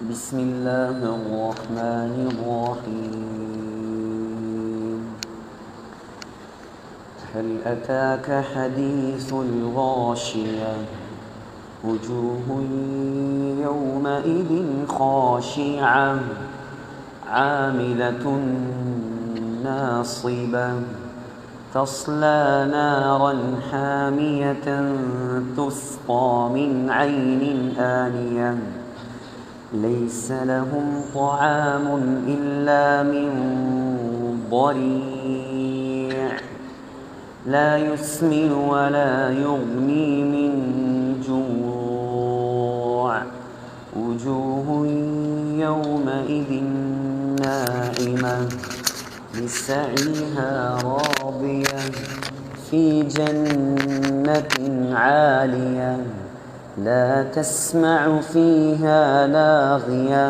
بسم الله الرحمن الرحيم. هل أتاك حديث الغاشية وجوه يومئذ خاشعة عاملة ناصبة تصلى نارا حامية تسقى من عين آنية ليس لهم طعام إلا من ضريع لا يسمن ولا يغني من جوع وجوه يومئذ ناعمة لسعيها راضية في جنة عالية لا تسمع فيها لاغية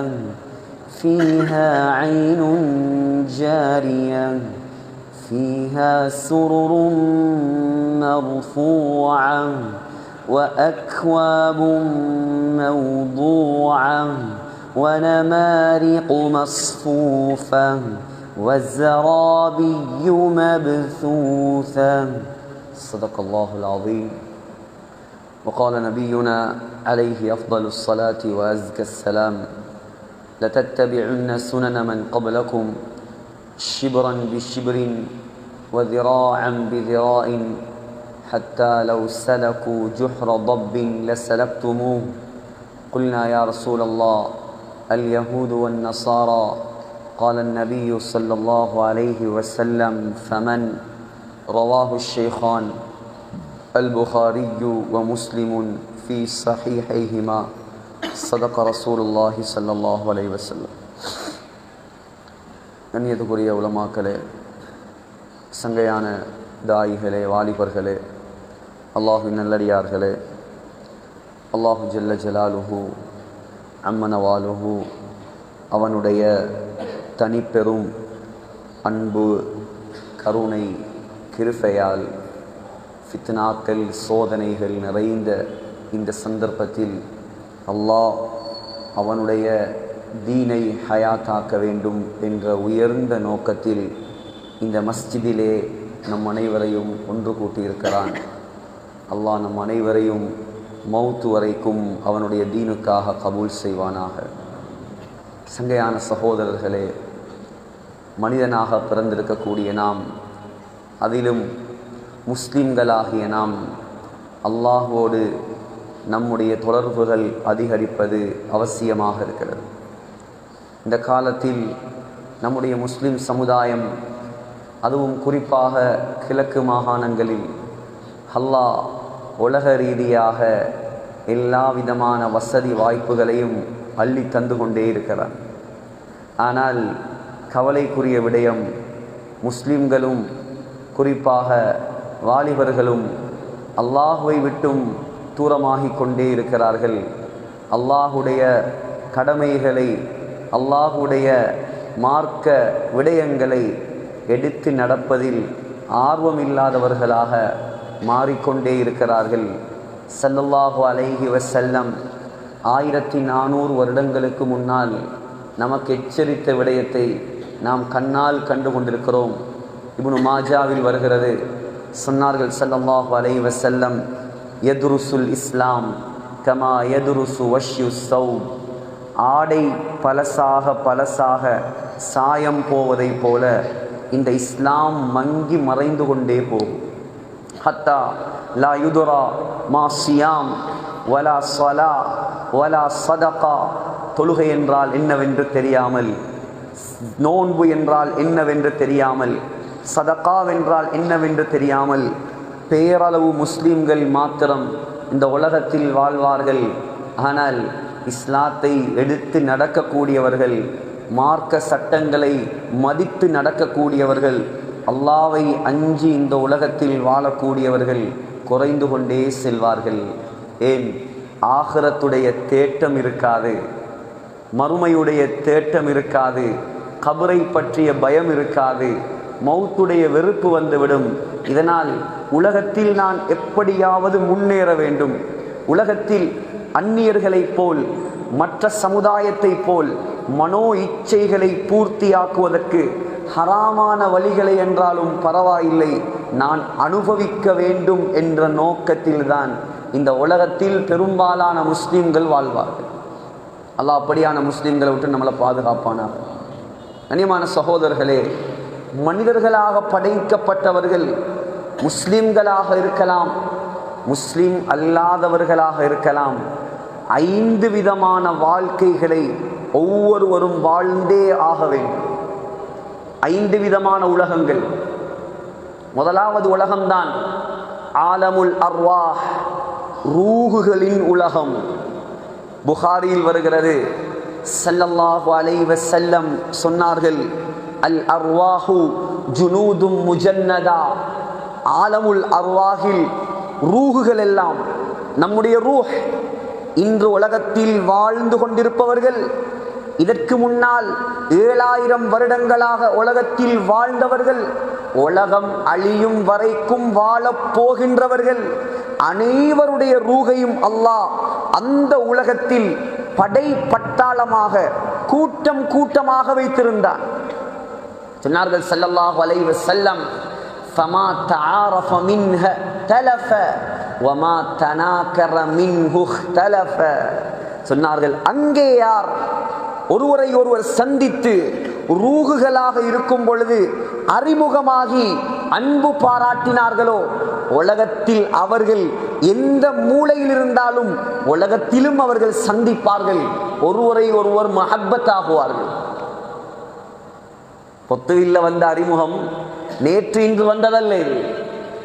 فيها عين جارية فيها سرر مرفوعة وأكواب موضوعة ونمارق مصفوفة والزرابي مبثوثة. صدق الله العظيم. وقال نبينا عليه أفضل الصلاة وأزكى السلام: لتتبعن سنن من قبلكم شبرا بشبر وذراعا بذراع حتى لو سلكوا جحر ضب لسلكتموه. قلنا يا رسول الله اليهود والنصارى؟ قال النبي صلى الله عليه وسلم: فمن؟ رواه الشيخان البخاري ومسلم في صحيحيهما. صدق رسول الله صلى الله عليه وسلم. கண்ணியத்துக்குரிய உலமாக்களே, சங்கையான தாயிகளே, வாலிபர்களே, அல்லாஹுவின் நல்லடியார்களே, அல்லாஹு ஜல்ல ஜலாலுஹு அம்மனவாலுஹு அவனுடைய தனிப்பெரும் அன்பு கருணை கிருபையால் ஃபித்னாக்கள் சோதனைகள் நிறைந்த இந்த சந்தர்ப்பத்தில் அல்லாஹ் அவனுடைய தீனை ஹயாத்தாக்க வேண்டும் என்ற உயர்ந்த நோக்கத்தில் இந்த மஸ்ஜிதிலே நம் அனைவரையும் ஒன்று கூட்டியிருக்கிறான். அல்லாஹ் நம் அனைவரையும் மௌத்து வரைக்கும் அவனுடைய தீனுக்காக கபூல் செய்வானாக. சங்கையான சகோதரர்களே, மனிதனாக பிறந்திருக்கக்கூடிய நாம், அதிலும் முஸ்லிம்களாகிய நாம், அல்லாஹ்வோடு நம்முடைய தொடர்புகள் அதிகரிப்பது அவசியமாக இருக்கிறது. இந்த காலத்தில் நம்முடைய முஸ்லிம் சமுதாயம், அதுவும் குறிப்பாக கிழக்கு மாகாணங்களில் அல்லாஹ் உலக ரீதியாக எல்லா விதமான வசதி வாய்ப்புகளையும் அள்ளி தந்து கொண்டே இருக்கிறார். ஆனால் கவலைக்குரிய விடயம், முஸ்லிம்களும் குறிப்பாக வாலிபர்களும் அல்லாஹுவை விட்டும் தூரமாகிக் கொண்டே இருக்கிறார்கள். அல்லாஹுடைய கடமைகளை, அல்லாஹுடைய மார்க்க விடயங்களை எடுத்து நடப்பதில் ஆர்வமில்லாதவர்களாக மாறிக்கொண்டே இருக்கிறார்கள். ஸல்லல்லாஹு அலைஹி வஸல்லம் 1400 வருடங்களுக்கு முன்னால் நமக்கு எச்சரித்த விடயத்தை நாம் கண்ணால் கண்டு கொண்டிருக்கிறோம். இப்னு மாஜாவில் வருகிறது, சொன்னார்கள் ஸல்லல்லாஹு அலைஹி வஸல்லம்: யதுருசுல் இஸ்லாம் கமா யதுருசு வஷ்யு ஸௌப். ஆடை பலசாக பலசாக சாயம் போவதை போல இந்த இஸ்லாம் மங்கி மறைந்து கொண்டே போகும். ஹத்தா லா யுதுரா மா சியாம் வலா ஸலா வலா சதகா. தொழுகை என்றால் என்னவென்று தெரியாமல், நோன்பு என்றால் என்னவென்று தெரியாமல், சதகாவென்றால் என்னவென்று தெரியாமல் பேரளவு முஸ்லிம்கள் மாத்திரம் இந்த உலகத்தில் வாழ்வார்கள். ஆனால் இஸ்லாத்தை எடுத்து நடக்கக்கூடியவர்கள், மார்க்க சட்டங்களை மதித்து நடக்கக்கூடியவர்கள், அல்லாவை அஞ்சி இந்த உலகத்தில் வாழக்கூடியவர்கள் குறைந்து கொண்டே செல்வார்கள். ஏன்? ஆகிரத்துடைய தேட்டம் இருக்காது, மறுமையுடைய தேட்டம் இருக்காது, கபரை பற்றிய பயம் இருக்காது, மௌத்துடைய வெறுப்பு வந்துவிடும். இதனால் உலகத்தில் நான் எப்படியாவது முன்னேற வேண்டும், உலகத்தில் அந்நியர்களைப் போல் மற்ற சமுதாயத்தை போல் மனோ இச்சைகளை பூர்த்தியாக்குவதற்கு ஹராமான வழிகளை என்றாலும் பரவாயில்லை, நான் அனுபவிக்க வேண்டும் என்ற நோக்கத்தில்தான் இந்த உலகத்தில் பெரும்பாலான முஸ்லிம்கள் வாழ்வார்கள். அல்லாஹ் அப்படியான முஸ்லிம்களை விட்டு நம்மளை பாதுகாப்பானார். கண்ணியமான சகோதரர்களே, மனிதர்களாக படைக்கப்பட்டவர்கள் முஸ்லிம்களாக இருக்கலாம், முஸ்லிம் அல்லாதவர்களாக இருக்கலாம். 5 விதமான வாழ்க்கைகளை ஒவ்வொருவரும் வாழ்ந்தே ஆக வேண்டும். 5 விதமான உலகங்கள். முதலாவது உலகம்தான் ஆலமுல் அர்வாஹ், ரூஹுகளின் உலகம். புகாரியில் வருகிறது, ஸல்லல்லாஹு அலைஹி வஸல்லம் சொன்னார்கள், அல் அர்வாஹு ஜுனூதும் முஜன்னதா. ஆலமுல் அர்வாஹில் ரூஹுகள் எல்லாம், நம்முடைய ரூஹ், இன்று உலகத்தில் வாழ்ந்து கொண்டிருப்பவர்கள், இதற்கு முன்னால் 7000 வருடங்களாக உலகத்தில் வாழ்ந்தவர்கள், உலகம் அழியும் வரைக்கும் வாழப் போகின்றவர்கள், அனைவருடைய ரூகையும் அல்லாஹ் அந்த உலகத்தில் படைப்பட்டாளமாக கூட்டம் கூட்டமாக வைத்திருந்தான். சொன்னார்கள் ஸல்லல்லாஹு அலைஹி வஸல்லம், ஃபமா தஆரஃப மின்ஹ தலஃப வமா தனாக்கர மின்ஹு இஹ்தலஃப. சொன்னார்கள், அங்கே யார் ஒருவரை ஒருவர் சந்தித்து ரூகுகளாக இருக்கும் பொழுது அறிமுகமாகி அன்பு பாராட்டினார்களோ, உலகத்தில் அவர்கள் எந்த மூலையில் இருந்தாலும் உலகத்திலும் அவர்கள் சந்திப்பார்கள், ஒருவரை ஒருவர் மஹப்பத் ஆகுவார்கள். பொத்துவில்ல வந்த அறிமுகம் நேற்று இன்று வந்ததல்ல.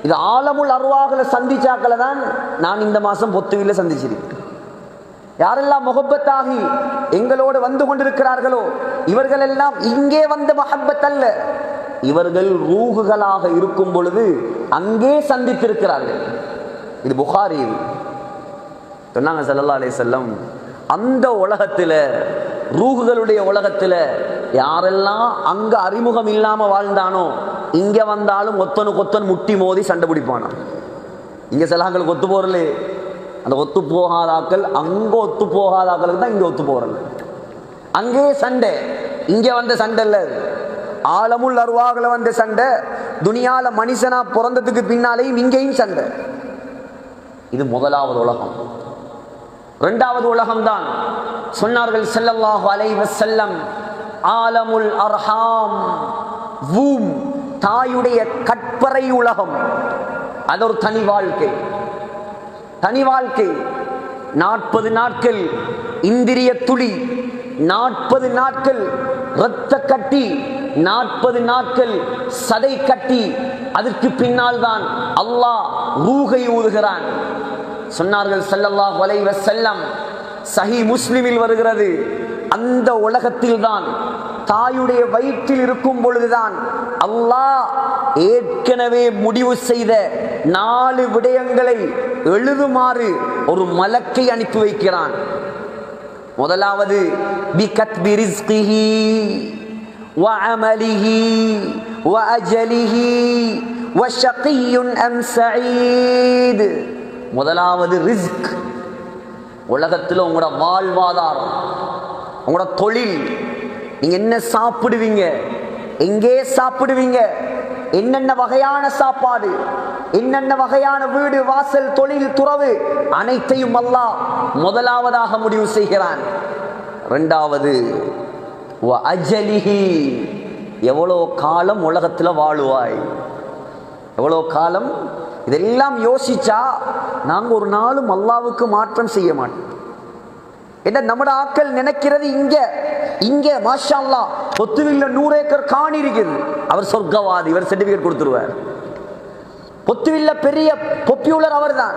இது ஆலமுல் அர்வாஹ்ல சந்திச்சாக்களை தான் நான் இந்த மாசம் பொத்துவில்ல சந்திச்சிருக்கேன். யாரெல்லாம் முகப்பத்தாகி எங்களோடு வந்து கொண்டிருக்கிறார்களோ இவர்கள் எல்லாம் இங்கே வந்த மஹப்பத் அல்ல, இவர்கள் ரூஹுகளாக இருக்கும் பொழுது அங்கே சந்தித்திருக்கிறார்கள். இது புகாரி. சொன்னாங்க ஸல்லல்லாஹு அலைஹி வஸல்லம், அந்த உலகத்தில், ரூஹுகளுடைய உலகத்தில் யாரெல்லாம் அங்க அறிமுகம் இல்லாம வாழ்ந்தானோ இங்க வந்தாலும் ஒத்தனு முட்டி மோதி சண்டை பிடிப்பானா. இங்க சிலாங்களுக்கு ஒத்து போறல, அந்த ஒத்து போகாதாக்கள் அங்க ஒத்து போகாதாக்களுக்கு தான் இங்க ஒத்து போறது. அங்கே சண்டை, இங்க வந்த சண்டை இல்ல. ஆலமுல் அர்வாஹ்ல வந்த சண்டை, துனியால மனுஷனா பிறந்ததுக்கு பின்னாலேயும் இங்கேயும் சண்டை. இது முதலாவது உலகம். இரண்டாவது உலகம் தான் சொன்னார்கள் ஸல்லல்லாஹு அலைஹி வஸல்லம், ஆலமுல் அர்ஹாம், வூம், தாயுடைய கற்பறை உலகம். அது ஒரு தனி வாழ்க்கை. தனி வாழ்க்கை. 40 நாட்கள் இந்திரிய துளி, 40 நாட்கள் இரத்த கட்டி, 40 நாட்கள் சதை கட்டி, அதற்கு பின்னால் தான் அல்லாஹ் ரூஹை ஊதுகிறான். சொன்னார்கள் ஸல்லல்லாஹு அலைஹி வஸல்லம், சஹீஹ் முஸ்லிமில் வருகிறது, அந்த உலகத்தில் தான் தாயுடைய வயிற்றில் இருக்கும் பொழுதுதான் அல்லாஹ் ஏற்கனவே முடிவு செய்த 4 விடயங்களை எழுதுமாறு ஒரு மலக்கை அனுப்பி வைக்கிறான். முதலாவது பிகத்பி ரிஸ்கிஹி வ அமலிஹி வ அஜலிஹி வ ஷகிய்யுன் அம் சஈத். முதலாவது ரிஸ்க். உலகத்தில் உங்களோட வாழ்வாதாரம், உங்களோட தொழில், நீங்க என்ன சாப்பிடுவீங்க, எங்கே சாப்பிடுவீங்க, என்னென்ன வகையான சாப்பாடு, என்னென்ன வகையான வீடு வாசல் தொழில் துறவு, அனைத்தையும் அல்லாஹ் முதலாவதாக முடிவு செய்கிறான். இரண்டாவது வ அஜலிஹி, எவ்வளோ காலம் உலகத்தில் வாழுவாய், எவ்வளோ காலம். இதெல்லாம் யோசிச்சா நாங்க ஒரு நாளும் அல்லாஹ்வுக்கு மாற்றம் செய்ய மாட்டோம். என்ன நம்மட ஆக்கள் நினைக்கிறது, இங்க இங்க மாஷா அல்லாஹ் பொத்துவில்ல 100 ஏக்கர் காணி இருக்குது, அவர் சொர்க்கவாதி, இவர் சர்டிபிகேட் கொடுத்துருவார். பொத்துவில்ல பெரிய பாப்புலர் அவர் தான்,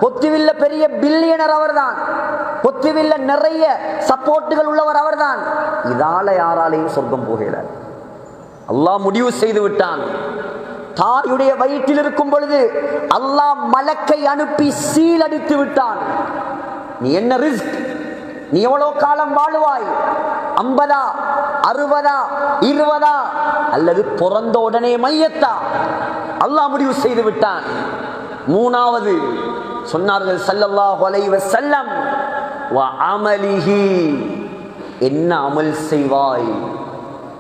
பொத்துவில்ல பெரிய பில்லியனர் அவர் தான், பொத்துவில்ல நிறைய சப்போர்ட்டுகள் உள்ளவர் அவர் தான். இதால யாராலையும் சொர்க்கம் போகல. அல்லாஹ் முடிவு செய்து விட்டான். தாயுடைய வயிற்றில் இருக்கும் பொழுது அல்லாஹ் மலக்கை அனுப்பி சீல் அடித்து விட்டான். நீ என்ன ரிஸ்க், நீ எவ்வளவு காலம் வாழுவாய், 50, 60, 20 அல்லது பிறந்த உடனே மையத்தா, அல்லாஹ் முடிவு செய்து விட்டான். மூணாவது சொன்னார்கள் ஸல்லல்லாஹு அலைஹி வஸல்லம், வ அமலிஹி, என்ன அமல் செய்வாய்,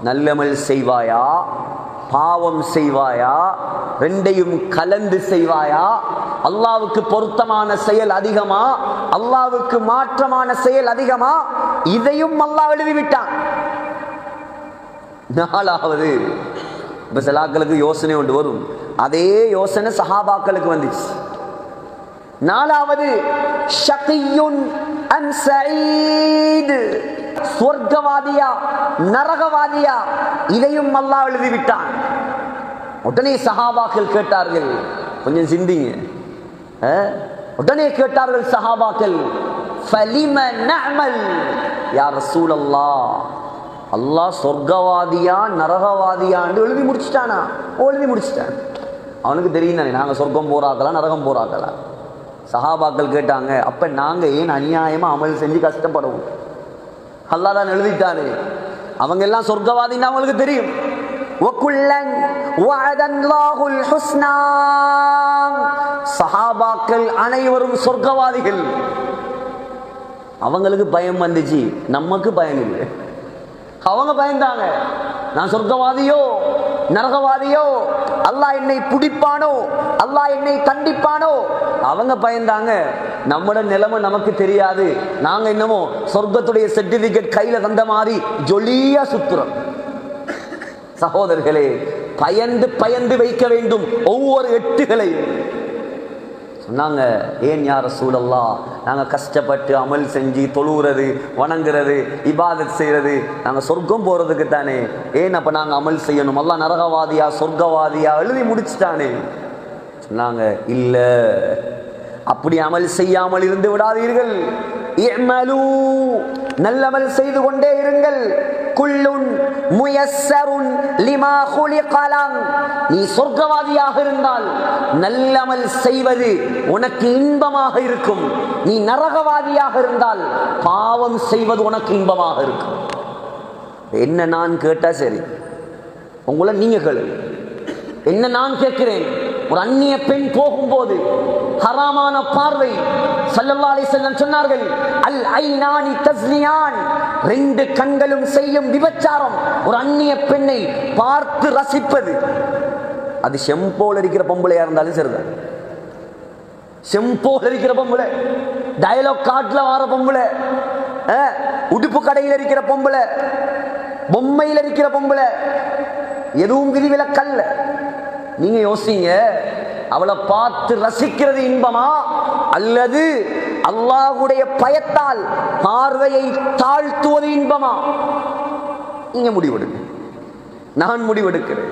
நல்லமல் செய்வாயா, பாவம் செய்வாயா, ரெண்டையும் கலந்து செய்வாயா, அல்லாஹ்வுக்கு பொருத்தமான செயல் அதிகமா, அல்லாஹ்வுக்கு மாற்றமான செயல் அதிகமா, இதையும் அல்லாஹ் எழுதிவிட்டான். நாலாவது, இப்ப சிலாக்களுக்கு யோசனை ஒன்று வரும், அதே யோசனை சஹாபாக்களுக்கு வந்துச்சு. நாலாவது, ஷகியுன் அன் சயீத், சொர்க்கவாதியா நரகவாதியா, இதையும் அல்லாஹ் எழுதிவிட்டான். உடனே சஹாபாக்கள் கேட்டார்கள், கொஞ்சம் சிந்திங்க. உடனே கேட்டார்கள் சஹாபாக்கள், ஃபலிம நஅமல் யா ரசூலல்லாஹ், அல்லாஹ் சொர்க்கவாதியா நரகவாதியான்னு எழுதி முடிச்சுட்டானா? எழுதி முடிச்சுட்டான். அவனுக்கு தெரியும் தானே நாங்கள் சொர்க்கம் போறாக்கலாம் நரகம் போறாக்கலாம். சஹாபாக்கள் கேட்டாங்க, அப்ப நாங்க ஏன் அநியாயமா அமல் செஞ்சு கஷ்டப்படுவோம்? அல்லாஹ் தான் எழுதிட்டானே. அவங்க எல்லாம் சொர்க்கவாதின்னு அவங்களுக்கு தெரியும். சஹாபாக்கள் அனைவரும் சொர்க்கவாதிகள். அவங்களுக்கு பயம் வந்துச்சு, நமக்கு பயம் இல்லை. அவங்க பயந்தாங்க, நான் சொர்க்கவாதியோ நரகவாதியோ, அல்லாஹ் என்னை பிடிப்பானோ, அல்லாஹ் என்னை கண்டிப்பானோ. அவங்க பயந்தாங்க, நம்மட நிலைமை நமக்கு தெரியாது, நாங்க என்னமோ சொர்க்கத்துடைய சர்டிபிகேட் கையில தந்த மாதிரி ஜொலியா சுத்துறோம். சகோதரர்களே, பயந்து பயந்து வைக்க வேண்டும் ஒவ்வொரு எட்டுகளையும். சொன்னாங்க, ஏன் யா ரசூலல்லாஹ், நாங்கள் கஷ்டப்பட்டு அமல் செஞ்சு தொழுகிறது வணங்குறது இபாதத் செய்யறது நாங்கள் சொர்க்கம் போறதுக்கு தானே, ஏன் அப்ப நாங்கள் அமல் செய்யணும்? அல்லாஹ் நரகவாதியா சொர்க்கவாதியா எழுதி முடிச்சுட்டானே. சொன்னாங்க, இல்ல, அப்படி அமல் செய்யாமல் இருந்து விடாதீர்கள். இஅமலு, நல்லமல் செய்து கொண்டே இருங்கள். குல்லுன் முயஸ்ஸருன் லிமா குலிக லஹ், நீ சொர்க்கவாதியாக இருந்தால் நல்லமல் செய்வது உனக்கு இன்பமாக இருக்கும். நீ நரகவாதியாக இருந்தால் பாவம் செய்வது உனக்கு இன்பமாக இருக்கும். என்ன நான் கேட்டா சரி, உங்களை நீங்க கேளு. என்ன நான் கேட்கிறேன், ஒரு அந்நிய பெண் போகும்போது ஹராமான பார்வை, ஸல்லல்லாஹு அலைஹி வஸல்லம் சொன்னார்கள், அல் ஐனானி தஸ்னியான், ரெண்டு கண்களும் செய்யும் விபச்சாரம். ஒரு அந்நிய பெண்ணை பார்த்து ரசிப்பது, அது செம்போல் இருக்கிற பொம்பளையா இருந்தாலும் சரிதான். செம்போல் இருக்கிற பொம்பளை, டயலாக் காட்ல வர பொம்பளை, உடுப்பு கடையில் இருக்கிற பொம்பளை, பொம்மையில் இருக்கிற பொம்பளை, எதுவும் விதிவிலக்கல்ல. நீங்க யோசிங்க, அவளை பார்த்து ரசிக்கிறது இன்பமா, அல்லது அல்லாஹ்வுடைய பயத்தால் பார்வையை தாழ்த்துவது இன்பமா? நீங்க முடிவெடுங்க, நான் முடிவெடுக்கிறேன்.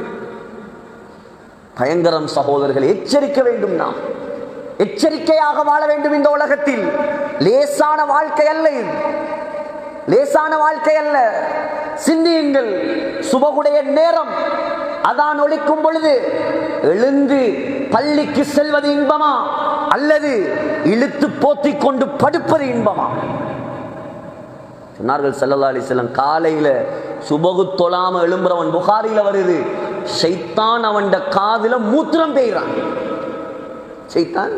பயங்கரம் சகோதரர்கள், எச்சரிக்க வேண்டும். நாம் எச்சரிக்கையாக வாழ வேண்டும். இந்த உலகத்தில் லேசான வாழ்க்கை அல்ல இது, லேசான வாழ்க்கை அல்ல. சிந்தியுங்கள், சுபகுடைய நேரம் அதான் ஒலிக்கும் பொழுது எழுந்து பள்ளிக்கு செல்வது இன்பமா, அல்லது இழுத்து போத்திக் கொண்டு படுப்பது இன்பமா? சொன்னார்கள் ஸல்லல்லாஹு அலைஹி வஸல்லம், காலையில சுபகு தொழாம எழும்புறவன், புகாரில வருது, ஷைத்தான் அவன் காதுல மூத்திரம் பெய்றான். ஷைத்தான்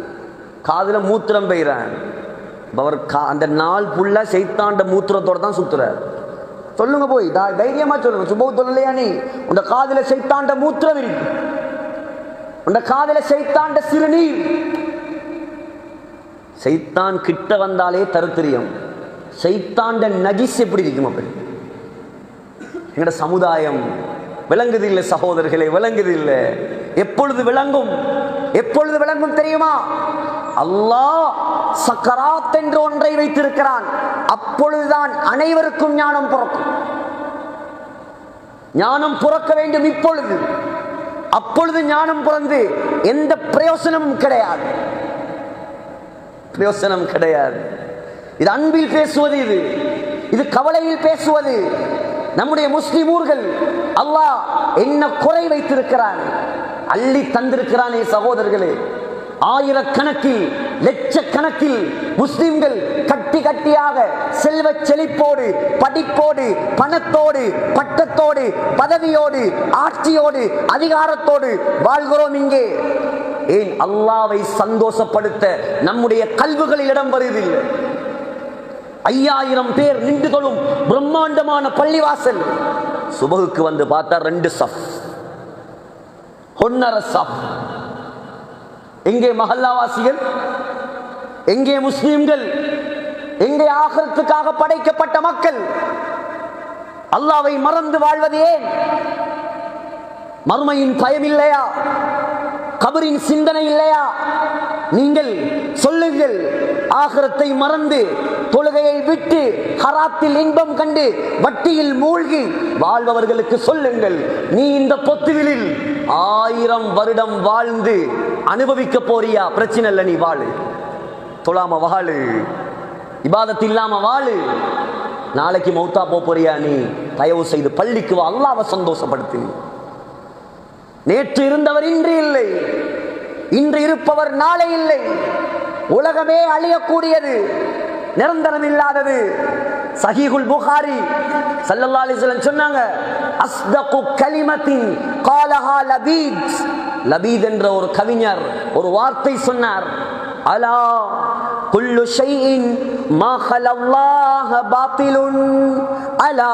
காதுல மூத்திரம் பெய்றான். அவர் அந்த நாள் புள்ள ஷைத்தாண்ட மூத்திரத்தோட தான் சுத்துறார். சொல்லுங்க, போய் தைரியமா சொல்லுங்க, சுபகு தொழலையா நீ, உன் காதுல ஷைத்தாண்ட மூத்திரம் இருக்கு, உன் காதுல ஷைத்தாண்ட சிறுநீர். ஷைத்தான் கிட்ட வந்தாலே தருத்திரியம். ஷைத்தாண்ட நஜிஸ் எப்படி இருக்கும்? அப்படி எங்கட சமுதாயம் விளங்குது இல்லை சகோதரர்களே, விளங்குது இல்லை. எப்பொழுது விளங்கும்? எப்பொழுது விளங்கும் தெரியுமா? அல்லாஹ் சக்கராத் என்று ஒன்றை வைத்திருக்கிறான். அப்பொழுதுதான் அனைவருக்கும் ஞானம் பிறக்கும். ஞானம் பிறக்க வேண்டும் இப்பொழுது. அப்பொழுது ஞானம் பிறந்து எந்த பிரயோசனமும் கிடையாது, பிரயோசனம் கிடையாது. இது அன்பில் பேசுவது, இது கவலையில் பேசுவது. நம்முடைய முஸ்லிம் ஊர்கள் அல்லாஹ் என்ன குறை வைத்திருக்கிறான், அள்ளி தந்திருக்கிறானே சகோதரர்களே. ஆயிரக்கணக்கில் லட்சக்கணக்கில் முஸ்லிம்கள் கட்டி கட்டியாக செல்வ செழிப்போடு, படிப்போடு, பணத்தோடு, பட்டத்தோடு, பதவியோடு, ஆட்சியோடு, அதிகாரத்தோடு வாழ்கிறோம் இங்கே. ஏன்? அல்லாஹ்வை சந்தோஷப்படுத்த நம்முடைய கல்விகளில் இடம் வருவதில்லை. 5000 பேர் நின்று கொள்ளும் பிரம்மாண்டமான பள்ளிவாசல். சுபகுக்கு வந்து பார்த்தா 2 சஃப், 1.5 சஃப். எங்கே மஹல்லாவாசிகள்? எங்கே முஸ்லிம்கள்? எங்கே ஆகிரத்துக்காக படைக்கப்பட்ட மக்கள்? அல்லாஹ்வை மறந்து வாழ்வது ஏன்? மறுமையின் பயம் இல்லையா? கபரின் சிந்தனை இல்லையா? நீங்கள் சொல்லுங்கள். ஆகிரத்தை மறந்து தொழுகையை விட்டு ஹராத்தில் இன்பம் கண்டு வட்டியில் மூழ்கி வாழ்பவர்களுக்கு சொல்லுங்கள், நீ இந்த பொத்துவிலில் 1000 வருடம் வாழ்ந்து அனுபவிக்க போறியா? பிரச்சனை இல்லை, நீ வாழு. தொழாம வாழு, இபாதத் இல்லாம வாழு. நாளைக்கு மௌத்தா போறியா? நீ தயவு செய்து பள்ளிக்கு வா, அல்லாஹ்வை சந்தோஷப்படுத்து. நேற்று இருந்தவர் இன்று இல்லை, இன்று இருப்பவர் நாளை இல்லை. உலகமே அழியக்கூடியது, நிரந்தரம் இல்லாதது. சஹீஹுல் புகாரி ஸல்லல்லாஹு அலைஹி வஸல்லம் சொன்னாங்க, அஸ்தகு கலிமத்தின் காலஹா லபீத். லபீத் என்ற ஒரு கவிஞர் ஒரு வார்த்தை சொன்னார், அலா குல்லு ஷைஇன் மா ஹலல்லாஹ பாத்திலுன் அலா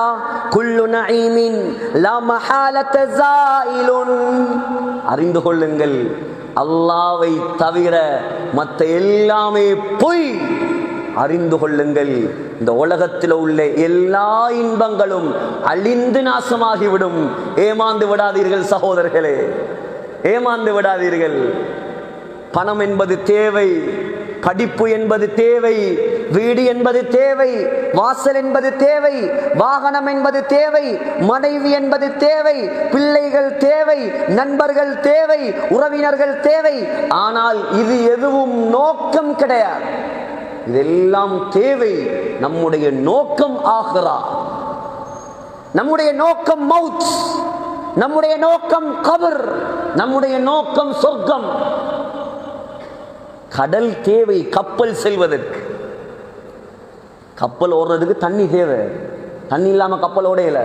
குல்லு நஈமின் லா மஹாலத ஸாயிலுன். அறிந்து கொள்ளுங்கள், அல்லாஹ்வை தவிர மற்ற எல்லாமே பொய். அறிந்து கொள்ளுங்கள், இந்த உலகத்தில் உள்ள எல்லா இன்பங்களும் அழிந்து நாசமாகிவிடும். ஏமாந்து விடாதீர்கள் சகோதரர்களே, ஏமாந்து விடாதீர்கள். பணம் என்பது தேவை, படிப்பு என்பது தேவை, வீடு என்பது தேவை, வாசல் என்பது தேவை, வாகனம் என்பது தேவை, மனைவி என்பது தேவை, பிள்ளைகள் தேவை, நண்பர்கள் தேவை, உறவினர்கள் தேவை. ஆனால் இது எதுவும் நோக்கம் கிடையாது. இதெல்லாம் தேவை. நம்முடைய நோக்கம் ஆகிரா, நம்முடைய நோக்கம் மவுத், நம்முடைய நோக்கம் கபர், நம்முடைய நோக்கம் சொர்க்கம். கடல் தேவை கப்பல் செல்வதற்கு. கப்பல் ஓடுறதுக்கு தண்ணி தேவை, தண்ணி இல்லாம கப்பல் ஓடையில.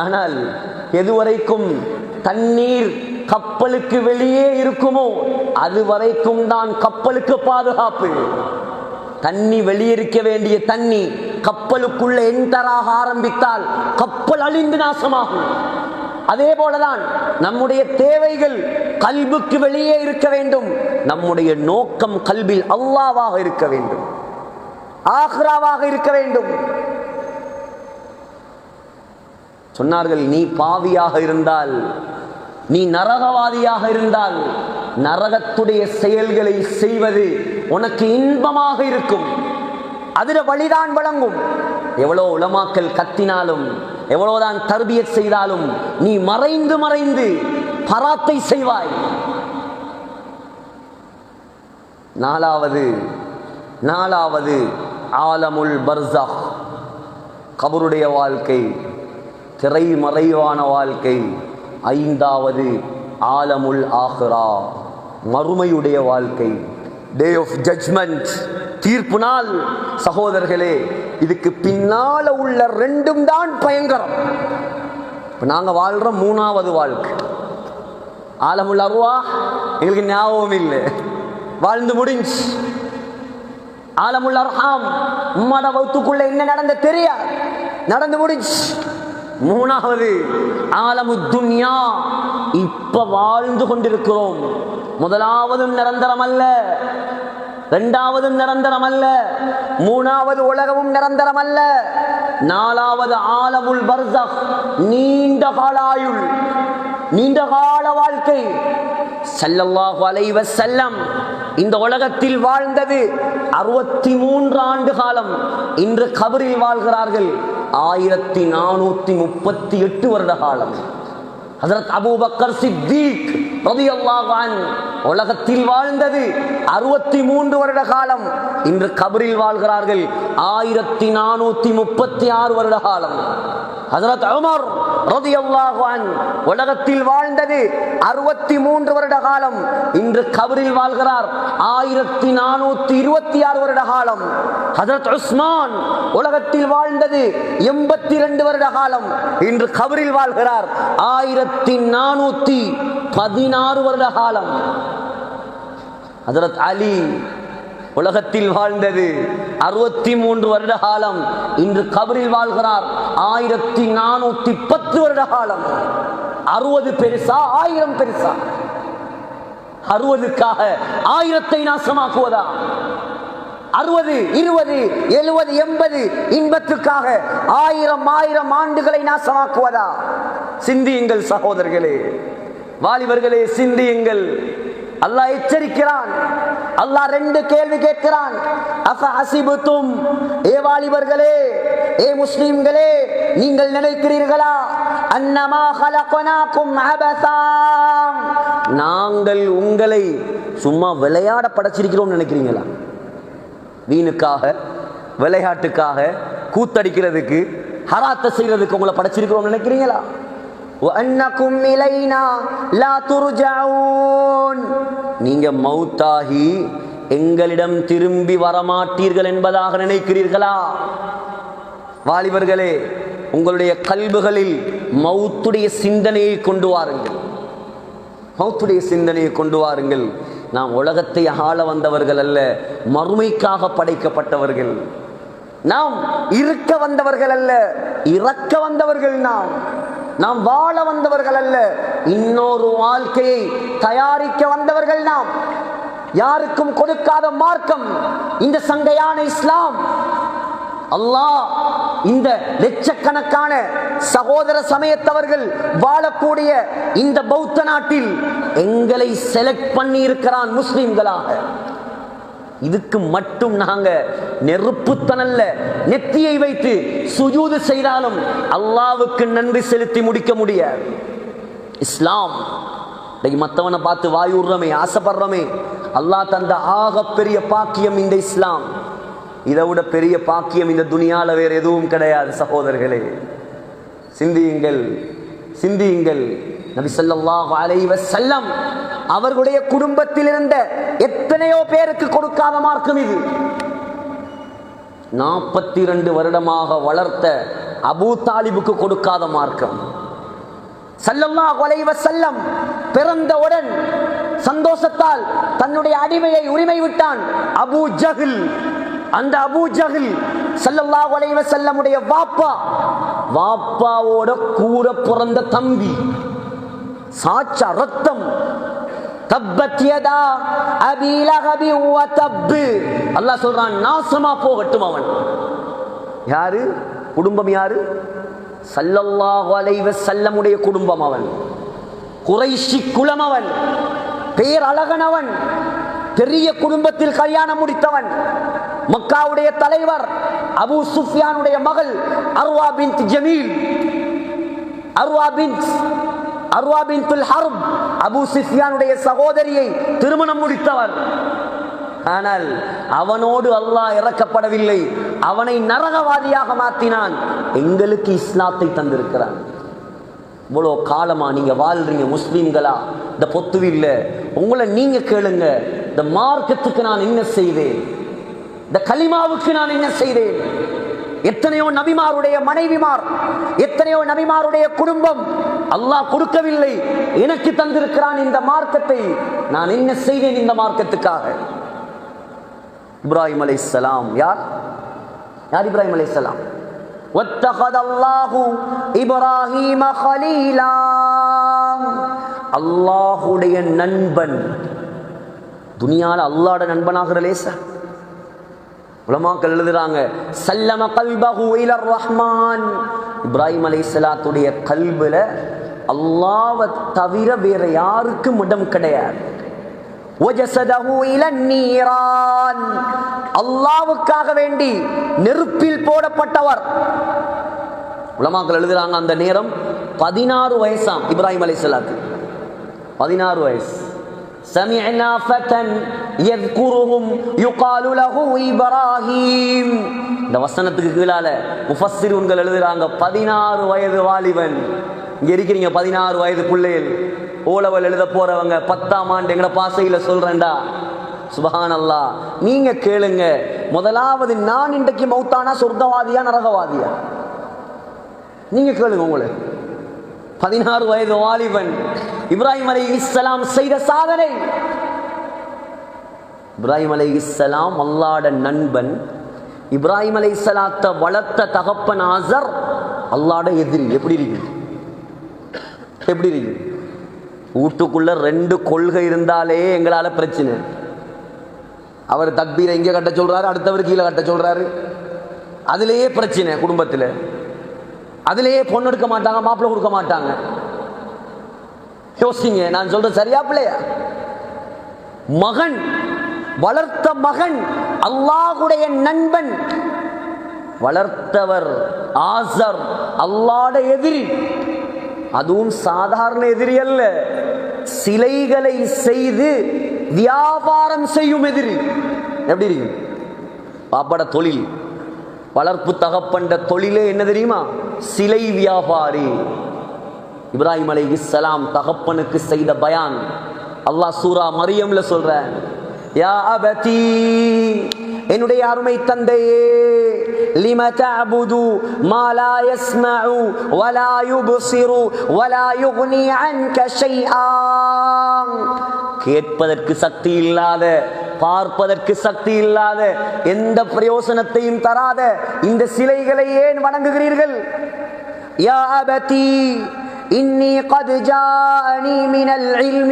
ஆனால் எதுவரைக்கும் தண்ணீர் கப்பலுக்கு வெளியே இருக்குமோ அதுவரைக்கும் தான் கப்பலுக்கு பாதுகாப்பு. தண்ணி வெளியிருக்க வேண்டிய தண்ணி கப்பலுக்குள்ள என்டராக ஆரம்பித்தால் கப்பல் அழிந்து நாசமாகும். அதே போலதான் நம்முடைய தேவைகள் கல்புக்கு வெளியே இருக்க வேண்டும். நம்முடைய நோக்கம் கல்பில் அல்லாஹ்வாக இருக்க வேண்டும், ஆகிராவாக இருக்க வேண்டும். சொன்னார்கள், நீ பாவியாக இருந்தால், நீ நரகவாதியாக இருந்தால், நரகத்துடைய செயல்களை செய்வது உனக்கு இன்பமாக இருக்கும். அதில வழிதான் வழங்கும். எவ்வளோ உலமாக்கள் கத்தினாலும், எவ்வளவுதான் தர்பியத் செய்தாலும், நீ மறைந்து மறைந்து பராத்தை செய்வாய். நாலாவது ஆலமுல் பர்ஸஹ், கபருடைய வாழ்க்கை, திரைமறைவான வாழ்க்கை. 5வது ஆலமுல் ஆஹிரா, மறுமையுடைய வாழ்க்கை, டே ஆஃப் ஜட்ஜ்மெண்ட், தீர்ப்பு நாள். சகோதரர்களே, இதுக்கு பின்னால உள்ள 2ம் தான் பயங்கரம். நாங்க வாழ்ற 3வது வாழ்க்கை ஆலமுல் அர்வாஹ், எங்களுக்கு ஞாபகம் இல்லை, வாழ்ந்து முடிஞ்சு. ஆலமுல் அர்ஹாம், உம்மட வௌத்துக்குள்ள என்ன நடந்த தெரியாது, நடந்து முடிஞ்சு. 3வது ஆலமு துன்யா, இப்ப வாழ்ந்து கொண்டிருக்கிறோம். முதலாவதும் நிரந்தரம் அல்ல, 2வதும் நிரந்தரம் அல்ல, 3வது உலகமும் நிரந்தரம் அல்ல. 4வது ஆலமுல் பர்ஸஹ், நீண்ட கால ஆயுள், நீண்ட கால வாழ்க்கை. ஸல்லல்லாஹு அலைஹி வஸல்லம் இந்த உலகத்தில் வாழ்ந்தது 63 ஆண்டு காலம். இன்று கபரில் வாழ்கிறார்கள் 1438 வருட காலம். ஹஜ்ரத் அபூபக்கர் சித்தீக் ரலியல்லாஹு அன்ஹு உலகத்தில் வாழ்ந்தது 63 வருட காலம். இன்று கபரில் வாழ்கிறார்கள் 1436 வருட காலம். ஹஜ்ரத் உமர் ரலியல்லாஹு அன்ஹு உலகத்தில் வாழ்ந்தது 63 வருட காலம். இன்று கபரில் வாழ்கிறார் 1426 வருட காலம். ஹஜ்ரத் உஸ்மான் உலகத்தில் வாழ்ந்தது 82 வருட காலம். இன்று கபரில் வாழ்கிறார் 1416 வருட காலம். ஹஜ்ரத் அலி உலகத்தில் வாழ்ந்தது 63 வருட காலம். இன்று கபரில் வாழ்கிறார் 1410 வருட காலம். 60 பெருசா 1000 பெருசா? 60க்காக 1000-ஐ நாசமாக்குவதா? 60, 20, 70, 80 இன்பத்துக்காக 1000 ஆண்டுகளை நாசமாக்குவதா? சிந்தியுங்கள் சகோதரர்களே, வாலிபர்களே, சிந்தியுங்கள். அல்லாஹ் எச்சரிக்கிறான். அல்லாஹ் 2 கேள்வி கேட்கிறான். அஃபஹஸிபுதும், ஏ வாலிபர்களே, ஏ முஸ்லிம்களே, நீங்கள் நினைக்கிறீர்களா அன்னமா ஹலக்னாகும் அபஸா, நாங்கள் உங்களை சும்மா விளையாட படைச்சிருக்கிறோம் நினைக்கிறீங்களா? வீணுக்காக, விளையாட்டுக்காக, கூத்தடிக்கிறதுக்கு, ஹராத்த செய்யறதுக்கு உங்களை படைச்சிருக்கிறோம் நினைக்கிறீங்களா? وَأَنَّكُمْ إِلَيْنَا لَا تُرْجَعُونَ, நீங்க மௌத்தாகி எங்களிடம் திரும்பி வரமாட்டீர்கள் என்பதாக நினைக்கிறீர்களா? வாலிபர்களே, உங்களுடைய கல்புகளில் மௌத்துடைய சிந்தனையை கொண்டு வாருங்கள். மௌத்துடைய சிந்தனையை கொண்டு வாருங்கள். நாம் உலகத்தை ஆள வந்தவர்கள் அல்ல, மறுமைக்காக படைக்கப்பட்டவர்கள். நாம் இருக்க வந்தவர்கள் அல்ல, இறக்க வந்தவர்கள். நாம் வாழ வந்தவர்கள் அல்ல, இன்னொரு வாழ்க்கையை தயாரிக்க வந்தவர்கள். நாம் யாருக்கும் கொடுக்காத மார்க்கம் இந்த சங்கையான இஸ்லாம். அல்லாஹ் இந்த லட்சக்கணக்கான சகோதர சமயத்தவர்கள் வாழக்கூடிய இந்த பௌத்த நாட்டில் எங்களை செலக்ட் பண்ணி இருக்கிறான் முஸ்லிம்களாக. இதுக்கு மட்டும் நாங்க நெருப்புத்தனல்ல நெத்தியை வைத்து சுஜூது செய்தாலும் அல்லாஹ்வுக்கு நன்றி செலுத்தி முடிக்க முடியாது. இஸ்லாம் மற்றவனை பார்த்து வாயுறமே, ஆசைப்படுறமே. அல்லாஹ் தந்த ஆக பெரிய பாக்கியம் இந்த இஸ்லாம். இதை விட பெரிய பாக்கியம் இந்த துனியால வேற எதுவும் கிடையாது. சகோதரர்களே, சிந்தியுங்கள், சிந்தியுங்கள். நபி ஸல்லல்லாஹு அலைஹி வஸல்லம் அவர்களுடைய குடும்பத்தில் இருந்த எத்தனையோ பேருக்கு கொடுக்காத மார்க்கம் இது. 42 வருடமாக வளர்த்த அபூ தாலிபுக்கு கொடுக்காத மார்க்கம். ஸல்லல்லாஹு அலைஹி வஸல்லம் பிறந்தவுடன் சந்தோஷத்தால் தன்னுடைய அடிமையை உரிமை விட்டான் அபூ ஜஹல். அந்த அபூ ஜஹல் ஸல்லல்லாஹு அலைஹி வஸல்லமுடைய வாப்பாவோட கூட பிறந்த தம்பி, சாட்சா ரத்தம். தப்பத் யதா அபீ லஹப் வ தப். அல்லாஹ் சொல்றான், நாசமா போகட்டும் அவன். யாரு குடும்பம்? யாரு? ஸல்லல்லாஹு அலைஹி வஸல்லமுடைய குடும்பம். அவன் குறைஷி குலம், அவன் பேர் அழகனவன், பெரிய குடும்பத்தில் கல்யாணம் முடித்தவன். மக்காவுடைய தலைவர் அபூ சுஃபியானுடைய மகள் அர்வா பின்த் ஜமீல், அர்வா பின்துல் ஹர்ப், அபூ சுஃபியானுடைய சகோதரியை திருமணம் முடித்தவர். ஆனால் அவனோடு அல்லாஹ் இறக்கப்படவில்லை, அவனை நரகவாதியாக மாற்றினான். எங்களுக்கு இஸ்லாத்தை தந்திருக்கிறான். இவ்வளோ காலமா நீங்க வாழ்றீங்க முஸ்லீம்களா? இந்த பொத்துவில்ல உங்களை நீங்க கேளுங்க, இந்த மார்க்கத்துக்கு நான் என்ன செய்தேன்? இந்த கலிமாவுக்கு நான் என்ன செய்தேன்? எத்தனையோ நபிமாருடைய மனைவிமார், எத்தனையோ நபிமாருடைய குடும்பம் அல்லாஹ் கொடுக்கவில்லை, எனக்கு தந்திருக்கிறான் இந்த மார்க்கத்தை. நான் என்ன செய்தேன் இந்த மார்க்கத்துக்காக? இப்ராஹிம் அலைஹிஸ்ஸலாம். யார் இப்ராஹிம் அலைஹிஸ்ஸலாம்? وَاتَّخَذَ اللَّهُ إِبْرَاهِيمَ خَلِيلًا, அல்லாஹ்வுடைய நண்பன். துனியால அல்லாஹ்வுடைய நண்பனாகிற லேசா? உலமாக்கள் எழுதுறாங்க, சல்லம கல்பஹு இலர் ரஹ்மான். இப்ராஹிம் அலைஹிஸ்ஸலாத்துடைய கல்புல அல்லாஹ்வை தவிர வேற யாருக்கும் இடம் கிடையாது. வஜஸதஹு இலன் நீரான், அல்லாஹ்வுக்காக வேண்டி நெருப்பில் போடப்பட்டவர். உலமாக்கள் எழுதுறாங்க, அந்த நேரம் 16 வயசாம் இப்ராஹிம் அலைஹிஸ்ஸலாத்துக்கு. 16 வயசு. சமிஅனா ஃபதன் யذ்குருஹும் யுகாலு லஹு இப்ராஹீம். இந்த வசனத்துக்கு கீழால முஃபஸ்ஸிரூன்கள் எழுதுறாங்க, 16 வயது வாலிபன். இங்க இருக்கிறீங்க 16 வயது பிள்ளைகள், ஓலவல் எழுத போறவங்க, 10ஆம் ஆண்டு எங்கட பாசையில சொல்றேன்டா. சுபஹானல்லாஹ். நீங்க கேளுங்க, முதலாவது நான் இன்றைக்கு மௌத்தானா சொர்க்கவாதியா நரகவாதியா? நீங்க கேளுங்க. உங்களை 16 வயது வாலிபன் இப்ராஹிம் அலைஹிஸ்ஸலாம் செய்த சாதனை. இப்ராஹிம் அலைஹிஸ்ஸலாம் அல்லாஹ்ட நண்பன். இப்ராஹிம் அலைஹிஸ்ஸலாத்தை வளர்த்த தகப்பன் ஆசர் அல்லாஹ்ட எதிரி. எப்படி இருக்கு? எப்படி இருக்கு? வீட்டுக்குள்ள 2 கொள்கை இருந்தாலே எங்களால பிரச்சனை. அவர் தக்பீரை இங்கே கட்ட சொல்றாரு, அடுத்தவர் கீழே கட்ட சொல்றாரு. அதுலேயே பிரச்சனை குடும்பத்தில். அதுலேயே பொண்ணு எடுக்க மாட்டாங்க, மாப்பிள்ளை கொடுக்க மாட்டாங்க. யோசிங்க, நான் சொல்றது சரியா பிள்ளையா? மகன், வளர்த்த மகன் அல்லாஹ்வுடைய நண்பன், வளர்த்தவர் ஆசர் அல்லாஹ்வுட எதிரி. அதுவும் சாதாரண எதிரி அல்ல, சிலைகளை செய்து வியாபாரம் செய்யும் எதிரி. எப்படி இருக்கு? பாப்பட தொழில், வளர்ப்பு தகப்பண்ட தொழிலே என்ன தெரியுமா? சிலை வியாபாரி. இப்ராஹிம் அலைஹிஸ்ஸலாம் தகப்பனுக்கு செய்த பயான் அல்லாஹ் சூரா மரியம்ல சொல்ற, யா அபதி, என்னுடைய அருமை தந்தையே, லிம தஅபுது மா லா யஸ்மஉ வலா யுப்சிரு வலா யுக்னி அன்க ஷைஆ. கேட்பதற்கு சக்தி இல்லாத, பார்ப்பதற்கு சக்தி இல்லாத, எந்த பிரயோசனத்தையும் தராத இந்த சிலைகளை ஏன் வணங்குகிறீர்கள்? யா அபதி إني قد جاءني من العلم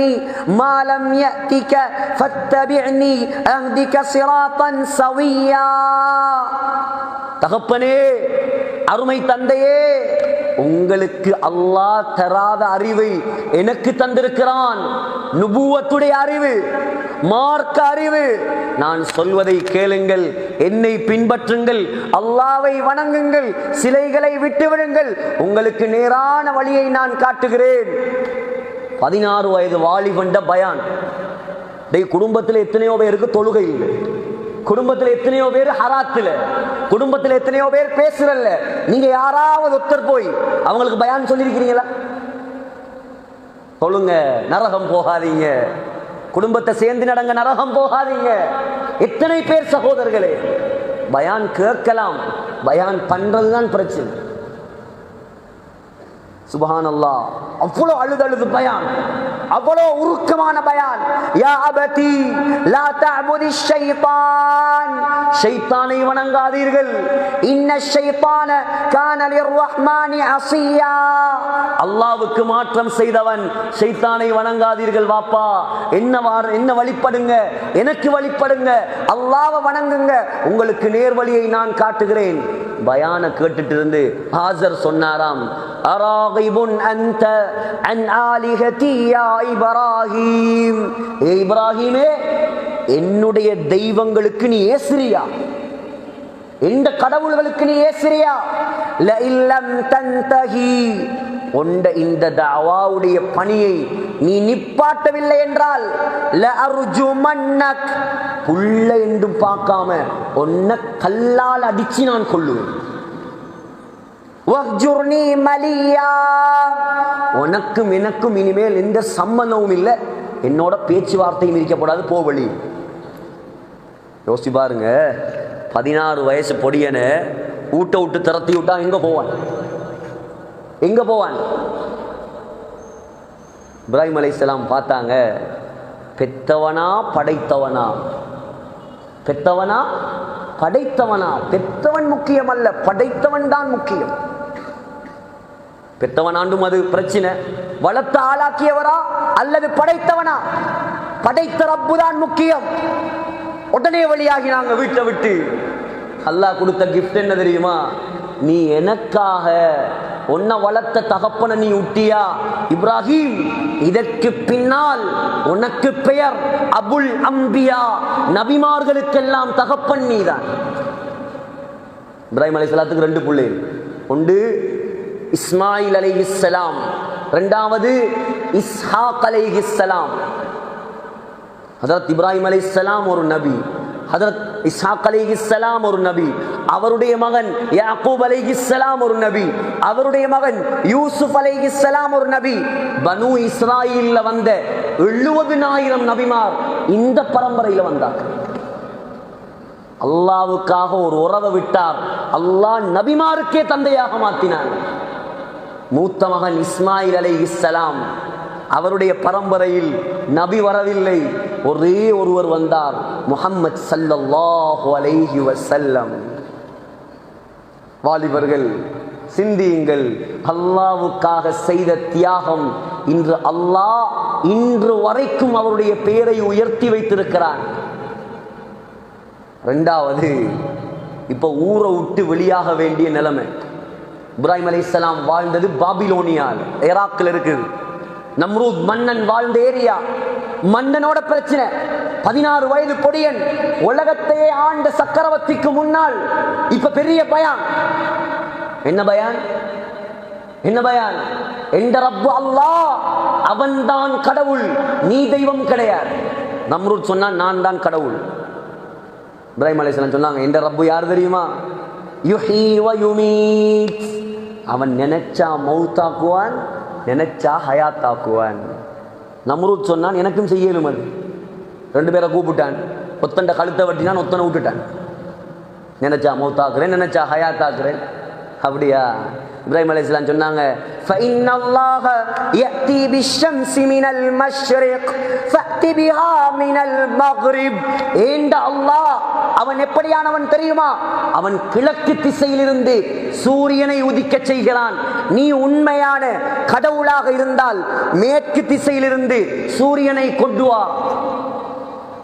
ما لم يأتك فاتبعني أهدك صراطا سويا. தகப்பனே, அருமை தந்தையே, உங்களுக்கு அல்லாஹ் தராத அறிவை எனக்கு தந்திருக்கிறான். நுபுவத்துடைய அறிவு, மார்க்க அறிவு. நான் சொல்வதை கேளுங்கள், என்னை பின்பற்றுங்கள், அல்லாஹ்வை வணங்குங்கள், சிலைகளை விட்டுவிடுங்கள், உங்களுக்கு நேரான வழியை நான் காட்டுகிறேன். 16 வயது வாலிபண்ட பயான். குடும்பத்தில் எத்தனையோ பேருக்கு தொழுகை இல்லை, குடும்பத்தில் எத்தனையோ பேர் ஹராத்துல, குடும்பத்தில் எத்தனையோ பேர் பேசுறல்ல. நீங்க யாராவது ஒருத்தர் போய் அவங்களுக்கு பயான் சொல்லியிருக்கிறீங்களா? சொல்லுங்க. நரகம் போகாதீங்க, குடும்பத்தை சேர்ந்து நடங்க, நரகம் போகாதீங்க. எத்தனை பேர் சகோதரர்களே பயான் கேட்கலாம், பயான் பண்றதுதான் பிரச்சனை. சுப்ஹானல்லாஹ், அவ்வளோ அழுது பயான், அவ்வளோ உருக்கமான பயான். யா அபதி லா தஅபுதி ஷைத்தான், ஷைத்தானை வணங்காதீர்கள். இன்ன ஷைத்தான கான லிர்ரஹ்மானி அஸியா, அல்லாஹ்வுக்கு மாற்றம் செய்தவன் ஷைத்தானை வணங்காதீர்கள். வாப்பா, என்ன வழிபடுங்க, எனக்கு வழிபடுங்க, அல்லாஹ்வை வணங்குங்க, உங்களுக்கு நேர்வழியை நான் காட்டுகிறேன். பயான கேட்டுட்டு இருந்து ஆசர் சொன்னாராம், அராகிபுன் அன்த அன் ஆலிஹதி யா இப்ராஹீம், ஏ இப்ராஹீமே, என்னுடைய தெய்வங்களுக்கு நீ ஏசுறியா? எந்த கடவுள்களுக்கு நீ ஏசுறியா? ல இல்லம் தன்தஹி, இந்த தஅவாவுடைய பணியை நீ நிப்பாட்டவில்லை என்றால் ல அர்ஜுமன்னக், புள்ள என்றும் பார்க்காம உன்னை கல்லால் அடிச்சு நான் கொல்லுவேன். வஹ்ஜுர்னி மலியா, உனக்கும் எனக்கும் இனிமேல் எந்த சம்பந்தமும் இல்லை, என்னோட பேச்சுவார்த்தையும் இருக்கப்படாது, போவழி. யோசிச்சு பாருங்க, 16 வயசு பொடியனை ஊட்ட விட்டு திரத்தி விட்டா எங்க போவான்? எங்க போவான்? இப்ராஹிம் அலைஹிஸ்ஸலாம் பார்த்தாங்க, பெத்தவனா படைத்தவனா? பெத்தவனா படைத்தவனா? பெத்தவன் முக்கியம் அல்ல, படைத்தவன் தான் முக்கியம். பெத்தவனாண்டும் அது பிரச்சனை. வளர்த்த ஆளாக்கியவரா அல்லது படைத்தவனா? படைத்த ரப்பு தான் முக்கியம். உடனே வழியாகினாங்க வீட்டை விட்டு. அல்லாஹ் கொடுத்த கிஃப்ட் என்ன தெரியுமா? நீ எனக்காக உன்னை வளர்த்த தகப்பனை நீ உட்டியா இப்ராஹிம், இதற்கு பின்னால் உனக்கு பெயர் அபுல் அம்பியா, நபிமார்களுக்கெல்லாம் தகப்பன் நீதான். இப்ராஹிம் அலைஹிஸ்ஸலாத்துக்கு 2 பிள்ளைகள். ஒன்று இஸ்மாயில் அலைஹிஸ்ஸலாம், இரண்டாவது இஸ்ஹாக் அலைஹிஸ்ஸலாம். ஹஜரத் இப்ராஹிம் அலைஹிஸ்ஸலாம் ஒரு நபி, ஹஜரத் இஸ்ஹாக் அலைஹிஸ்ஸலாம் ஒரு நபி, அவருடைய மகன் யாக்கூப் அலைஹிஸ்ஸலாம் ஒரு நபி, அவருடைய மகன் யூசுப் அலைஹிஸ்ஸலாம் ஒரு நபி. பனு இஸ்ராயீல்ல வந்த 70,000 நபிமார் இந்த பரம்பரையில வந்தார். அல்லாஹ்வுக்காக ஒரு உறவை விட்டார், அல்லாஹ் நபிமாருக்கே தந்தையாக மாற்றினார். மூத்த மகன் இஸ்மாயில் அலைஹிஸ்ஸலாம் அவருடைய பரம்பரையில் நபி வரவில்லை, ஒரே ஒருவர் வந்தார், முஹம்மத் ஸல்லல்லாஹு அலைஹி வஸல்லம். வாலிபர்கள் சிந்தியுங்கள், அல்லாஹ்வுக்காக செய்த தியாகம் இன்று அல்லாஹ் இன்று வரைக்கும் அவருடைய பெயரை உயர்த்தி வைத்திருக்கிறான். இரண்டாவது, இப்ப ஊரை விட்டு வெளியாக வேண்டிய நிலைமை. இப்ராஹிம் அலைஹிஸ்ஸலாம் வாழ்ந்தது பாபிலோனியால், ஈராக்கில் இருக்குது. நம்ரூத் மன்னன் வாழ்ந்த ஏரியா, மன்னனோட பிரச்சனை. 16 வயது பொடியன், உலகத்தையே ஆண்ட சக்கரவர்த்திக்கு முன்னால் இப்ப பெரிய பயான். என்ன பயான்? என்ன பயான்? என்ற ரப்பு அல்லாஹ், அவன்தான் கடவுள், நீ தெய்வம் கிடையாது. நம்ரூத் சொன்னான், நான் தான் கடவுள். இப்ராஹிம் அலைஹிஸ்ஸலாம் சொன்னாங்க, என்ற ரப்பு யார் தெரியுமா? யுஹீ வ யுமீத். அவன் நினைச்சா மௌத்தாக்குவான், நினைச்சா ஹயாத்தாக்குவான். நம்ரூத் சொன்னான், எனக்கும் செய்யலும் அது. 2 பேரை கூப்பிட்டான், ஒத்தண்ட கழுத்தை வட்டினான், ஒத்தனை விட்டுட்டான். நினைச்சா மௌத்தாக்குறேன், நினைச்சா ஹயாத்தாக்குறேன். அப்படியா? இப்ராஹிம் அலைஹிஸ்ஸலாம் சொன்னாங்க, فَإِنَّ اللَّهَ يَأْتِي بِالشَّمْسِ مِنَ الْمَشْرِقِ فَأْتِ بِهَا مِنَ الْمَغْرِبِ. ஏண்ட அல்லாஹ் அவன் எப்படியானவன் தெரியுமா? அவன் கிழக்கு திசையிலிருந்து சூரியனை உதிக்க செய்கிறான். நீ உண்மையான கடவுளாக இருந்தால் மேற்கு திசையிலிருந்து சூரியனை கொண்டு வா,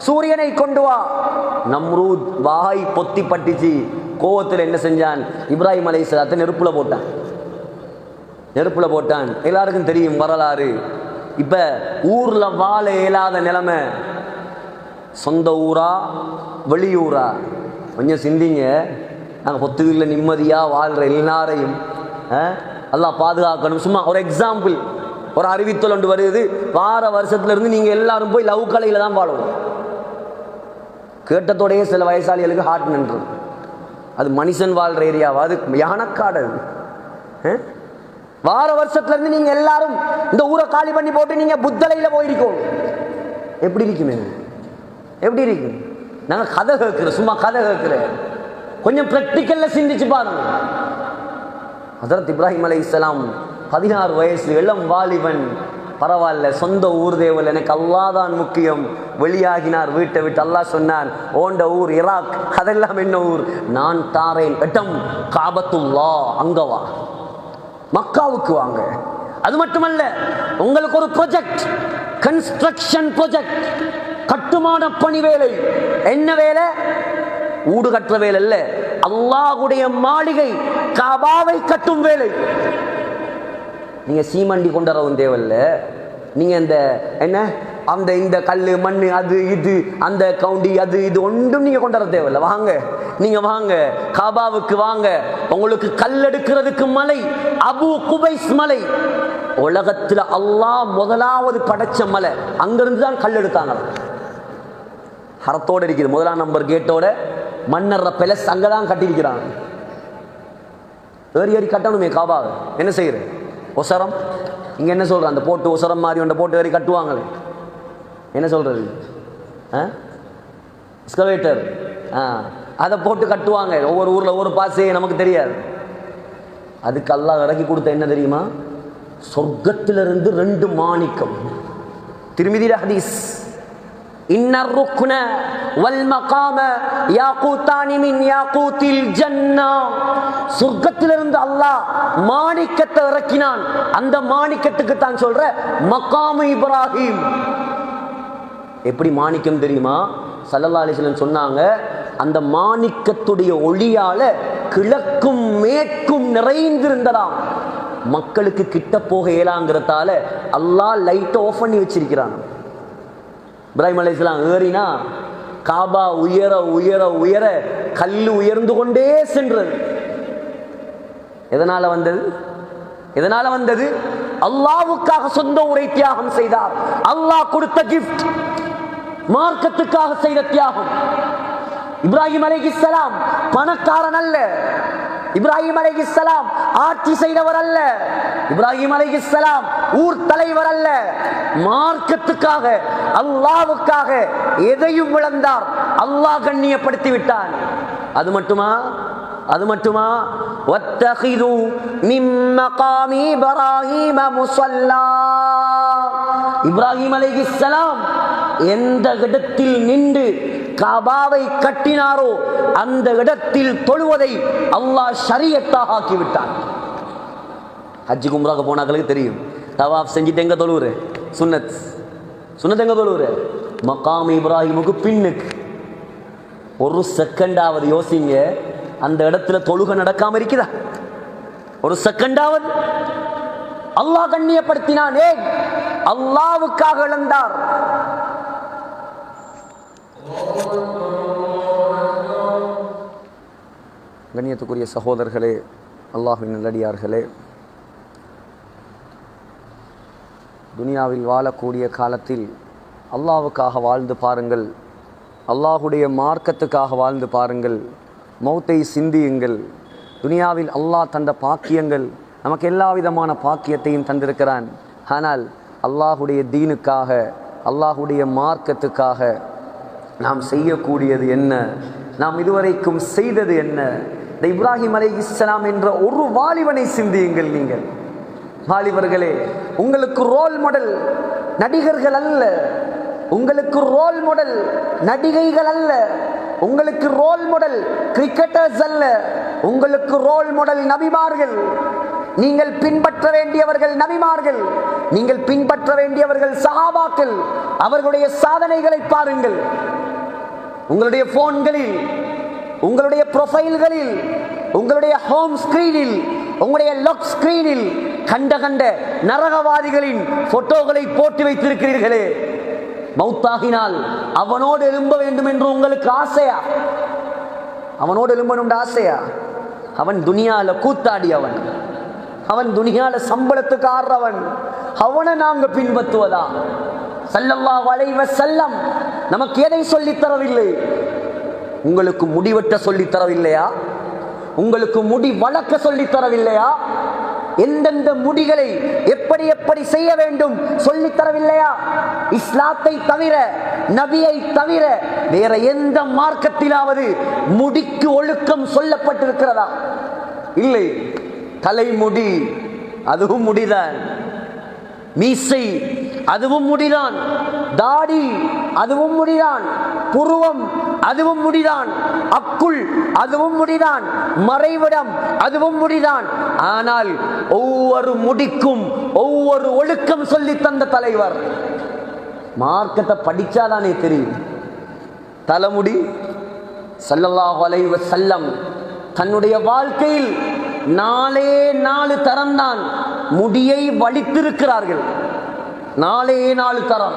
சூரியனை கொண்டு வா. நம்ரூத் வாய் பொத்தி பட்டுச்சு. கோவத்தில் என்ன செஞ்சான்? இப்ராஹிம் அலைஹிஸ்ஸலாத்தை நெருப்புல போட்டான். நெருப்புல போட்டான். எல்லாருக்கும் தெரியும் வரலாறு. இப்ப ஊர்ல வாழ இயலாத நிலைமை. சொந்த ஊரா வெளியூரா? கொஞ்சம் சிந்திங்க. நாங்கள் பொத்துவில் நிம்மதியா வாழ்ற எல்லாரையும் அல்லாஹ் பாதுகாக்கணும். சும்மா ஒரு எக்ஸாம்பிள், ஒரு அறிவித்தல் ஒன்று வருது. வார வருஷத்துல இருந்து நீங்க எல்லாரும் போய் லவ் கலையில தான் வாழணும். கேட்டத்தோடையே சில வயசாளிகளுக்கு ஹார்ட் நின்று. அது மனுஷன் வாழ்ற ஏரியாவா? அது யானக்காடு. வார வருஷத்துல இருந்து நீங்க எல்லாரும் இந்த ஊரை காலி பண்ணி போட்டு நீங்க புத்தலையில போயிருக்கோம். எப்படி இருக்குமே? எப்படி இருக்கு? நாங்க கதை கேட்கிறோம், சும்மா கதை கேட்கிறேன். கொஞ்சம் பிராக்டிக்கல்ல சிந்திச்சு பாருங்க. ஹஜ்ரத் இப்ராஹிம் அலைஹிஸ்ஸலாம் 16 வயசு இளம் வாலிபன். பரவாயில்ல, சொந்த ஊர் தேவல், எனக்கு அல்லாஹ் தான் முக்கியம். வெளியாகினார் வீட்டை விட்டு. அல்லாஹ் சொன்னான், ஓண்ட ஊர் ஈராக், அதெல்லாம் என்ன ஊர்? நான் தாரேன் இடம் காபத்துல்லாஹ், அங்கவா, மக்காவுக்கு வாங்க. அது மட்டுமல்ல, உங்களுக்கு ஒரு ப்ராஜெக்ட், கன்ஸ்ட்ரக்ஷன் ப்ராஜெக்ட், கட்டுமான பணி வேலை. என்ன வேலை? ஊடு கட்டுற வேலை அல்ல, அல்லாஹ்வுடைய மாளிகை காபாவை கட்டும் வேலை. நீங்க சீமண்டி கொண்டறவும் தேவையில்ல. நீங்க இந்த என்ன அந்த இந்த கல்லு மண்ணு அது இது அந்த கவுண்டி அது இது ஒன்றும் நீங்க கொண்டு வர தேவையில்லை. வாங்க, நீங்க வாங்க, காபாவுக்கு வாங்க. உங்களுக்கு கல் எடுக்கிறதுக்கு மலை அபு குபைஸ் மலை, உலகத்துல அல்லாஹ் முதலாவது படைச்ச மலை. அங்கிருந்து தான் கல் எடுத்தாங்க. ஹரத்தோட இருக்குது, 1ஆம் நம்பர் கேட்டோட. மன்னர் பெலஸ் அங்கதான் கட்டியிருக்கிறாங்க. ஏறி ஏறி கட்டணுமே காபாவை. என்ன செய்யற? ஒசரம் இங்க என்ன சொல்ற? அந்த போட்டு ஒசரம் மாதிரி ஒன்றை போட்டு ஏறி கட்டுவாங்களே, என்ன சொல்றது? எஸ்கலேட்டர், அதை போட்டு கட்டுவாங்க. ஒவ்வொரு ஊர்ல ஒவ்வொரு பாசே நமக்கு தெரியாது. அதுக்கு அல்லாஹ் இறக்கி கொடுத்த என்ன தெரியுமா? சொர்க்கத்திலிருந்து 2 மாணிக்கம். திருமிதியில ஹதீஸ், இன்னர் ருக்ன வல் மகாம யாகூதானி மின் யாகூத்தில் ஜன்னா. சொர்க்கத்திலிருந்து அல்லாஹ் மாணிக்கத்தை இறக்கினான். அந்த மாணிக்கத்துக்கு தான் சொல்ற மகாமு இப்ராஹிம். எப்படி மாணிக்கம் தெரியுமா? ஸல்லல்லாஹு அலைஹி வஸல்லம் சொன்னாங்க, அந்த மாணிக்கத்துடைய ஒளியால கிழக்கும் மேற்கும் நிறைந்திருந்ததாம். மக்களுக்கு கிட்ட போக இயலாங்கிறதால அல்லாஹ் லைட்டை ஆஃப் பண்ணி வச்சிருக்கிறான். இப்ராஹிம் அலைஹிஸ்ஸலாம் ஏறினா காபா உயர உயர உயர கல்லு உயர்ந்து கொண்டே சென்றது. எதனால வந்தது? எதனால வந்தது? அல்லாஹ்வுக்காக சொந்த ஊரை தியாகம் செய்தார். அல்லாஹ் கொடுத்த கிஃப்ட், மார்க்கத்துக்காக செய்த தியாகம். இப்ராஹிம் அலைஹிஸ்ஸலாம் பணக்காரன் அல்ல. இப்ராஹிம் அலைஹிஸ்ஸலாம் ஆட்சி செய்தவர் அல்ல. இப்ராஹிம் அலைஹிஸ்ஸலாம் ஊர் தலைவர் அல்ல. மார்க்கத்துக்காக, அல்லாஹ்வுக்காக எதையும் இழந்தார். அல்லாஹ் கண்ணியப்படுத்தி விட்டான். அது மட்டுமா? அது மட்டுமா? வத்தகிது மின் மகாமி இப்ராஹீம முஸல்லா. இப்ராஹிம் அலைஹிஸ்ஸலாம் எந்த இடத்தில் நின்று காபாவை கட்டினாரோ அந்த இடத்தில் தொழுவதை அல்லாஹ் ஷரியத்தாக ஆக்கிவிட்டான். ஹஜ்ஜுக்கு உம்ராக்கு போனாக்களுக்கு தெரியும். தவாஃப் செஞ்சுட்டு எங்க தொழுவுற? சுன்னத் எங்க தொழுவுற? மகாம் இப்ராஹிமுக்கு பின்னுக்கு. ஒரு செகண்டாவது யோசிங்க, அந்த இடத்துல தொழுகை நடக்காம இருக்குதா? ஒரு செகண்டாவது அல்லாஹ் கண்ணியப்படுத்தினானே, அல்லாஹ்வுக்காக இழந்தார். கண்ணியத்துக்குரிய சகோதரர்களே, அல்லாஹ்வின் நல்லடியார்களே, துனியாவில் வாழக்கூடிய காலத்தில் அல்லாஹ்வுக்காக வாழ்ந்து பாருங்கள், அல்லாஹுடைய மார்க்கத்துக்காக வாழ்ந்து பாருங்கள், மௌத்தை சிந்தியுங்கள். துனியாவில் அல்லாஹ் தந்த பாக்கியங்கள், நமக்கு எல்லா விதமான பாக்கியத்தையும் தந்திருக்கிறான். ஆனால் அல்லாஹுடைய தீனுக்காக, அல்லாஹுடைய மார்க்கத்துக்காக நாம் செய்யக்கூடியது என்ன? நாம் இதுவரைக்கும் செய்தது என்ன? இந்த இப்ராஹிம் அலைஹிஸ்ஸலாம் என்ற ஒரு வாலிபனை சிந்தியுங்கள். நீங்கள் வாலிபர்களே, உங்களுக்கு ரோல் மாடல் நடிகர்கள் அல்ல, உங்களுக்கு ரோல் மாடல் நடிகைகள் அல்ல, உங்களுக்கு ரோல் மாடல் கிரிக்கெட்டர்ஸ் அல்ல, உங்களுக்கு ரோல் மாடல் நபிமார்கள். நீங்கள் பின்பற்ற வேண்டியவர்கள் நபிமார்கள், நீங்கள் பின்பற்ற வேண்டியவர்கள் சஹாபாக்கள். அவர்களுடைய சாதனைகளை பாருங்கள். உங்களுடைய போன்களில், உங்களுடைய ப்ரொஃபைல்களில், உங்களுடைய ஹோம் ஸ்கிரீனில், உங்களுடைய லாக் ஸ்கிரீனில் கண்ட நரகவாதிகளின் போட்டோகளை போட்டு வைத்திருக்கிறீர்களே. மௌத்தாகினால் அவனோடு எழும்ப வேண்டும் என்று உங்களுக்கு ஆசையா? அவனோடு எழும்பணும் ஆசையா? அவன் துனியால கூத்தாடி, அவன் துனியால சம்பளத்துக்கு ஆடுறவன். அவனை நாங்க பின்பற்றுவதா? ஸல்லல்லாஹு அலைஹி வஸல்லம் நமக்கு எதை சொல்லித் தரவில்லை? உங்களுக்கு முடிவெட்ட சொல்லித் தரவில்லையா? உங்களுக்கு முடி வளர்க்க சொல்லித் தரவில்லையா? எந்தெந்த முடிகளை எப்படி எப்படி செய்ய வேண்டும் சொல்லித் தரவில்லையா? இஸ்லாத்தை தவிர, நபியை தவிர வேற எந்த மார்க்கத்திலாவது முடிக்கு ஒழுக்கம் சொல்லப்பட்டிருக்கிறதா? இல்லை. தலைமுடி அதுவும் முடிதான், மீசை அதுவும் முடிதான், தாடி அதுவும் முடிதான், புருவம் அதுவும் முடிதான், அக்குள் அதுவும் முடிதான், மறைவிடம் அதுவும் முடிதான். ஆனால் ஒவ்வொரு முடிக்கும் ஒவ்வொரு ஒழுக்கம் சொல்லி தந்த தலைவர். மார்க்கத்தை படிச்சாதானே தெரியும். தலைமுடி ஸல்லல்லாஹு அலைஹி வஸல்லம் தன்னுடைய வாழ்க்கையில் 4 தரம்தான் முடியை வலித்திருக்கிறார்கள். 4 தரம்.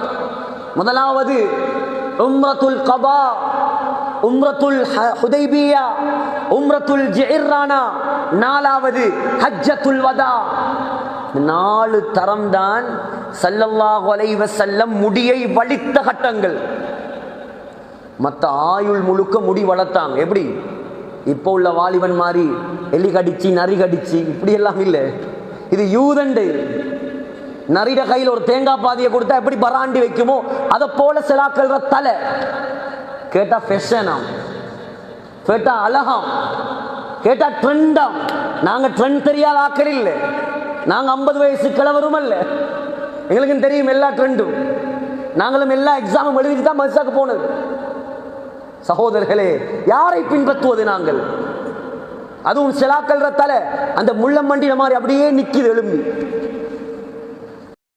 முதலாவது உம்ரத்துல் கபா, உம்ரத்துல் ஹுதைபியா, உம்ரத்துல் ஜிர்ரானா, 4வது ஹஜ்ஜத்துல் வதா. 4 தரம் தான் ஸல்லல்லாஹு அலைஹி வஸல்லம் முடியை வலித்த கட்டங்கள். மற்ற ஆயுள் முழுக்க முடி வளர்த்தாங்க. எப்படி? இப்போ உள்ள வாலிபன் மாதிரி எலி கடிச்சு நரி கடிச்சு இப்படி எல்லாம் இல்லை. இது யூதண்டு. நரிட கையில் ஒரு தேங்காய் பாதியை கொடுத்தா எப்படி பராண்டி வைக்குமோ அதை போல சிலாக்கள் தலை. கேட்டா ஃபேஷனாம், கேட்டா அழகாம், கேட்டா ட்ரெண்டாம். நாங்க ட்ரெண்ட் தெரியாத ஆக்கள் இல்லை. நாங்க 50 வயசு கிழவரும் அல்ல. எங்களுக்கும் தெரியும் எல்லா ட்ரெண்டும். நாங்களும் எல்லா எக்ஸாமும் எழுதிட்டு தான் மதுசாக்கு போனது. சகோதரர்களே, யாரை பின்பற்றுவது நாங்கள்? அதுவும் சிலாக்கள் தலை அந்த முள்ளம் மண்டின மாதிரி அப்படியே நிக்குது எழும்பி.